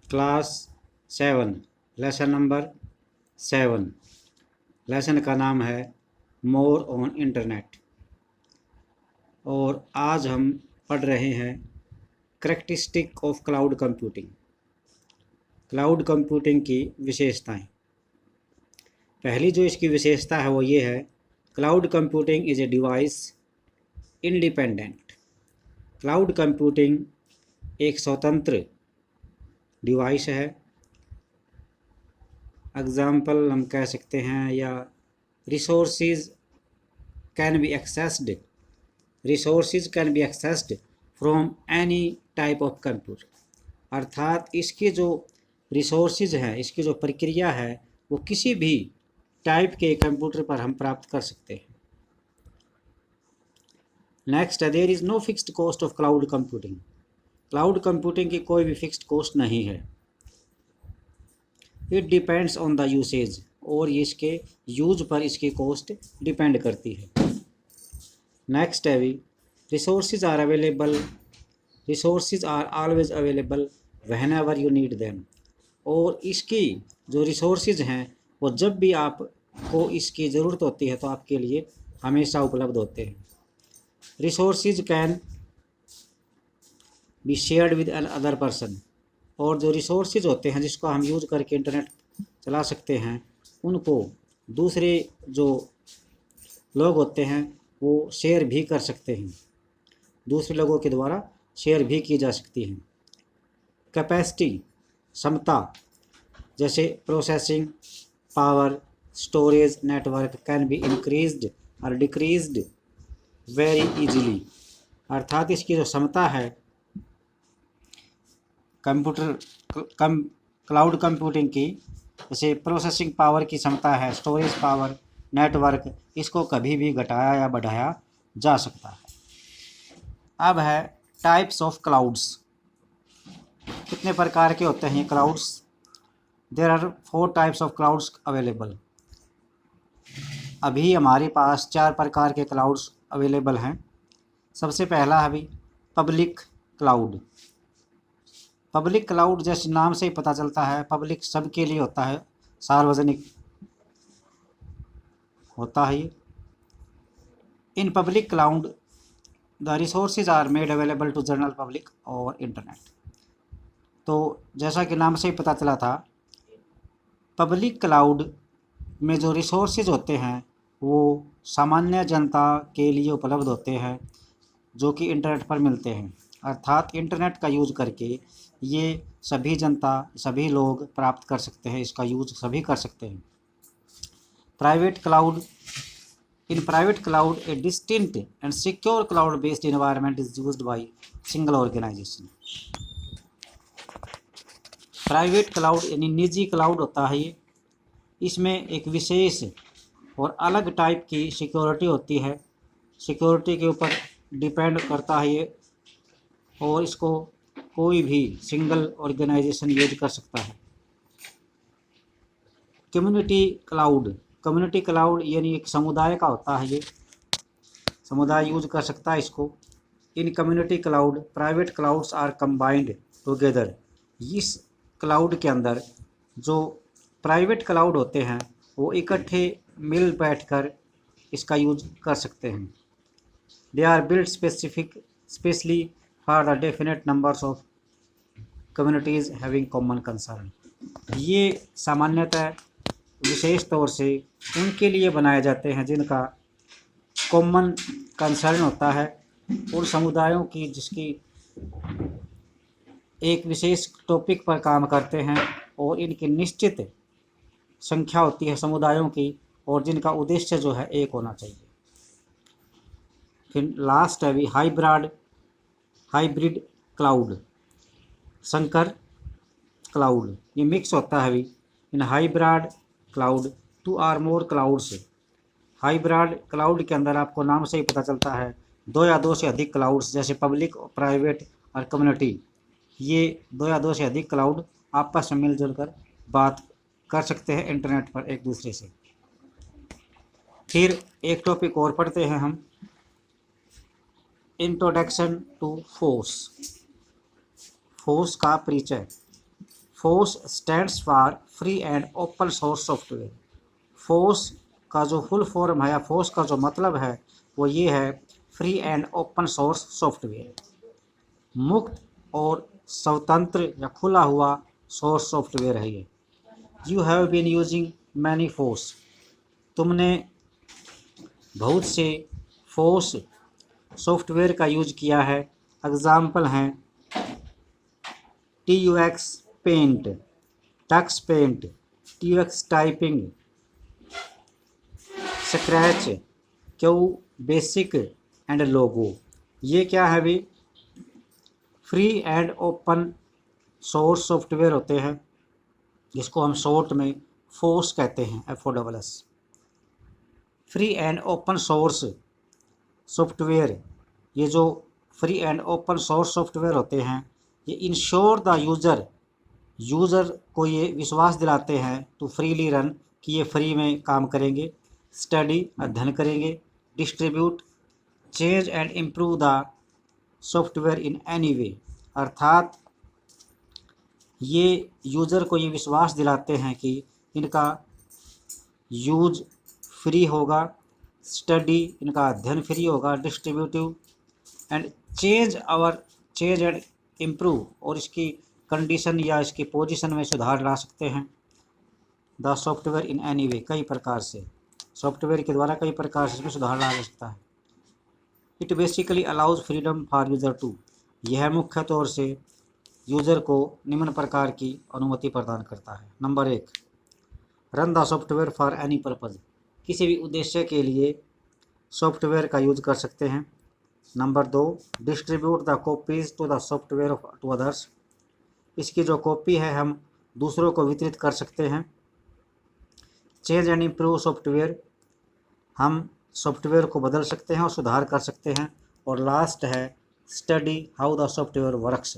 Class 7 lesson number 7। Lesson का नाम है मोर ऑन इंटरनेट और आज हम पढ़ रहे हैं characteristic of cloud computing. Cloud computing की विशेषताएं। पहली जो इसकी विशेषता है वो ये है, cloud computing is a device independent. Cloud computing एक स्वतंत्र डिवाइस है। एग्जाम्पल हम कह सकते हैं, या resources can B accessed from any type of computer. अर्थात इसके जो रिसोर्सेज हैं, इसकी जो प्रक्रिया है, वो किसी भी टाइप के कंप्यूटर पर हम प्राप्त कर सकते हैं। नेक्स्ट है, there is no fixed cost of cloud computing. Cloud computing की कोई भी फिक्स्ड कॉस्ट नहीं है। It depends on the usage, और इसके यूज पर इसकी कॉस्ट डिपेंड करती है। नेक्स्ट है भी, resources are always available whenever you need them. और इसकी जो रिसोर्सेज हैं वो जब भी आपको इसकी ज़रूरत होती है तो आपके लिए हमेशा उपलब्ध होते हैं। Resources can be shared with another person. और जो रिसोर्सेज होते हैं जिसको हम यूज करके इंटरनेट चला सकते हैं, उनको दूसरे जो लोग होते हैं वो शेयर भी कर सकते हैं, दूसरे लोगों के द्वारा शेयर भी की जा सकती हैं। कैपेसिटी क्षमता, जैसे processing power, storage network can be increased और डिक्रीज्ड वेरी इजीली। अर्थात इसकी जो क्षमता है क्लाउड कंप्यूटिंग की, जैसे प्रोसेसिंग पावर की क्षमता है, स्टोरेज पावर, नेटवर्क, इसको कभी भी घटाया या बढ़ाया जा सकता है। अब है टाइप्स ऑफ क्लाउड्स। कितने प्रकार के होते हैं clouds? There are 4 types of clouds available. अभी हमारे पास 4 प्रकार के क्लाउड्स अवेलेबल हैं। सबसे पहला है अभी पब्लिक क्लाउड। पब्लिक क्लाउड जैसे नाम से ही पता चलता है, पब्लिक सबके लिए होता है, सार्वजनिक होता है। In public cloud the resources are made available to general public और इंटरनेट। तो जैसा कि नाम से ही पता चला था, पब्लिक क्लाउड में जो रिसोर्सेज होते हैं वो सामान्य जनता के लिए उपलब्ध होते हैं, जो कि इंटरनेट पर मिलते हैं। अर्थात इंटरनेट का यूज करके ये सभी जनता, सभी लोग प्राप्त कर सकते हैं, इसका यूज सभी कर सकते हैं। Private cloud, in private cloud a distinct and secure cloud based environment is used by single organisation. Private cloud यानी निजी क्लाउड होता है ये। इसमें एक विशेष और अलग टाइप की सिक्योरिटी होती है, सिक्योरिटी के ऊपर डिपेंड करता है ये, और इसको कोई भी सिंगल ऑर्गेनाइजेशन यूज कर सकता है। कम्युनिटी क्लाउड, कम्युनिटी क्लाउड यानी एक समुदाय का होता है, ये समुदाय यूज कर सकता है इसको। In community cloud private clouds are combined together. इस क्लाउड के अंदर जो प्राइवेट क्लाउड होते हैं वो इकट्ठे मिल बैठकर इसका यूज कर सकते हैं। They are build specially for the definite numbers of communities having common concern. ये सामान्यतः विशेष तौर से उनके लिए बनाए जाते हैं जिनका कॉमन कंसर्न होता है, उन समुदायों की जिसकी एक विशेष टॉपिक पर काम करते हैं, और इनकी निश्चित संख्या होती है समुदायों की, और जिनका उद्देश्य जो है एक होना चाहिए। फिर लास्ट है भी हाइब्रिड क्लाउड, संकर क्लाउड। ये मिक्स होता है भी। In hybrid cloud 2 or more clouds. Hybrid cloud के अंदर आपको नाम से ही पता चलता है 2 या 2 से अधिक क्लाउड्स, जैसे पब्लिक, प्राइवेट और कम्युनिटी, ये 2 या 2 से अधिक क्लाउड आपस में मिलजुल कर बात कर सकते हैं इंटरनेट पर एक दूसरे से। फिर एक टॉपिक और पढ़ते हैं हम, इंट्रोडक्शन टू फोर्स। फोर्स का परिचय। FOSS stands for free and open source software. FOSS का जो फुल फॉर्म है या फोस का जो मतलब है वो ये है, free and open source software. मुक्त और स्वतंत्र या खुला हुआ सोर्स सॉफ्टवेयर है ये। You have been using many FOSS. तुमने बहुत से फोस सॉफ्टवेयर का यूज किया है। एग्जाम्पल हैं TUX paint, Tux paint, TUX typing, Scratch, Q Basic and Logo. ये क्या है भी? Free and open source software होते हैं, जिसको हम शॉर्ट में फोस कहते हैं, FOSS। Free and open source software, ये जो free and open source software होते हैं, ये इंश्योर द यूज़र को ये विश्वास दिलाते हैं टू फ्रीली रन, कि ये फ्री में काम करेंगे, स्टडी अध्ययन करेंगे, distribute, change and improve the software in any way, अर्थात ये यूज़र को ये विश्वास दिलाते हैं कि इनका यूज फ्री होगा, स्टडी इनका अध्ययन फ्री होगा, distributive and change and improve, और इसकी कंडीशन या इसकी पोजीशन में सुधार ला सकते हैं। The software in any way, कई प्रकार से सॉफ्टवेयर के द्वारा कई प्रकार से इसमें सुधार ला सकता है। It basically allows freedom for user to, यह मुख्य तौर से यूज़र को निम्न प्रकार की अनुमति प्रदान करता है। Number 1, run the software for any purpose, किसी भी उद्देश्य के लिए सॉफ्टवेयर का यूज कर सकते हैं। Number 2, distribute the copies to the software to others, इसकी जो कॉपी है हम दूसरों को वितरित कर सकते हैं। चेंज एंड इम्प्रूव सॉफ्टवेयर, हम सॉफ्टवेयर को बदल सकते हैं और सुधार कर सकते हैं। और लास्ट है study how the software works,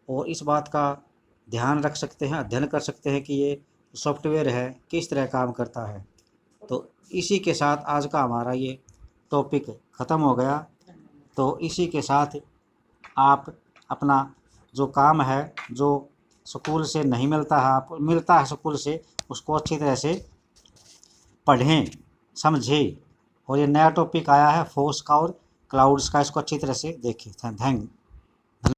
और इस बात का ध्यान रख सकते हैं, अध्ययन कर सकते हैं कि ये सॉफ्टवेयर है किस तरह काम करता है। तो इसी के साथ आज का हमारा ये टॉपिक ख़त्म हो गया। तो इसी के साथ आप अपना जो काम है, जो स्कूल से नहीं मिलता है, आप मिलता है स्कूल से, उसको अच्छी तरह से पढ़ें, समझें। और ये नया टॉपिक आया है फोस का और क्लाउड्स का, इसको अच्छी तरह से देखें। थैंक